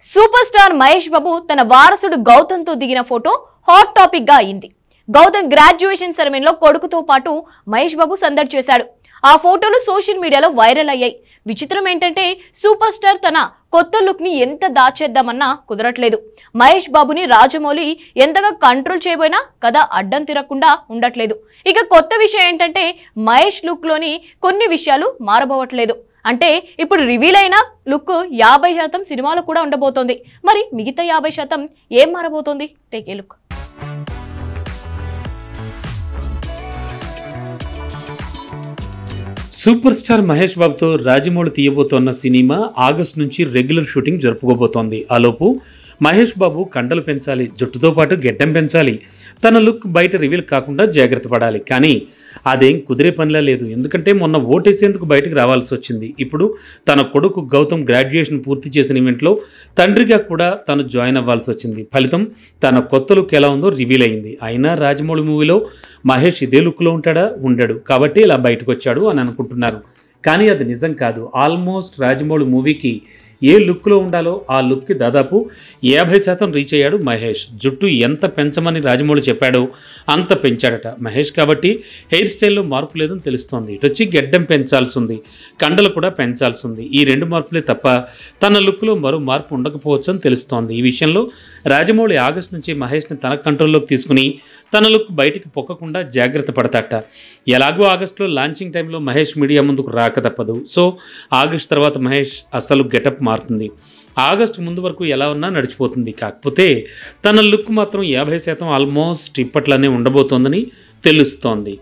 Super star Mahesh Babu తన వారసుడు గౌతమ్ తో దిగిన ఫోటో హాట్ టాపిక్ గా అయింది. గౌతమ్ గ్రాడ్యుయేషన్ సెరమనీలో కొడుకుతో పాటు మహేష్ బాబు సందడి చేశాడు. ఆ ఫోటోలు సోషల్ మీడియాలో వైరల్ అయ్యాయి. విచిత్రం ఏంటంటే సూపర్ స్టార్ తన కొత్త లుక్ ని ఎంత దాచేద్దామన్నా కుదరట్లేదు. మహేష్ బాబుని రాజమౌళి ఎంతగా కంట్రోల్ చేయబోయినా కథ అడ్డం తిరగకుండా ఉండట్లేదు. ఇక కొత్త విషయం ఏంటంటే మహేష్ లుక్ లోని కొన్ని విషయాలు మారబోవట్లేదు. అంటే ఇప్పుడు రివీల్ అయిన లుక్ 50% సినిమాలో కూడా ఉండబోతోంది. మరి మిగతా 50% ఏం మారబోతోంది? Take a look. Super star Mahesh బాబుతో రాజమౌళి తీయబోతోన్న సినిమా ఆగస్టు నుంచి రెగ్యులర్ షూటింగ్ జరుపుకోబోతోంది. ఆలోపు మహేష్ బాబు కండలు పెంచాలి, జుట్టుతో పాటు గెడ్డం పెంచాలి, తన లుక్ బయట రివీల్ కాకుండా జాగ్రత్త పడాలి. కానీ అదేం కుదిరే పనిలా లేదు. ఎందుకంటే మొన్న ఓటేసేందుకు బయటకు రావాల్సి వచ్చింది. ఇప్పుడు తన కొడుకు గౌతమ్ గ్రాడ్యుయేషన్ పూర్తి చేసిన ఈవెంట్లో తండ్రిగా కూడా తను జాయిన్ అవ్వాల్సి వచ్చింది. ఫలితం తన కొత్త లుక్ ఎలా ఉందో రివీల్ అయింది. అయినా రాజమౌళి మూవీలో మహేష్ ఇదే లుక్లో ఉంటాడా? ఉండడు. కాబట్టి ఇలా బయటకు వచ్చాడు అని అనుకుంటున్నారు. కానీ అది నిజం కాదు. ఆల్మోస్ట్ రాజమౌళి మూవీకి ఏ లుక్లో ఉండాలో ఆ లుక్కి దాదాపు 50% రీచ్ అయ్యాడు మహేష్. జుట్టు ఎంత పెంచమని రాజమౌళి చెప్పాడో అంత పెంచాడట మహేష్. కాబట్టి హెయిర్ స్టైల్లో మార్పు లేదని తెలుస్తోంది. ఇటు వచ్చి గెడ్డం పెంచాల్సి ఉంది, కండలు కూడా పెంచాల్సి ఉంది. ఈ 2 మార్పులే తప్ప తన లుక్లో మరో మార్పు ఉండకపోవచ్చు అని తెలుస్తోంది. ఈ విషయంలో రాజమౌళి ఆగస్టు నుంచి మహేష్ని తన కంట్రోల్లోకి తీసుకుని తన లుక్ బయటికి పొక్కకుండా జాగ్రత్త పడతాట. ఎలాగో ఆగస్టులో లాంచింగ్ టైంలో మహేష్ మీడియా ముందుకు రాక తప్పదు. సో ఆగస్టు తర్వాత మహేష్ అసలు గెటప్ మారుతుంది. ఆగస్టు ముందు వరకు ఎలా ఉన్నా నడిచిపోతుంది. కాకపోతే తన లుక్ మాత్రం 50% ఆల్మోస్ట్ ఇప్పట్లానే ఉండబోతోందని తెలుస్తోంది.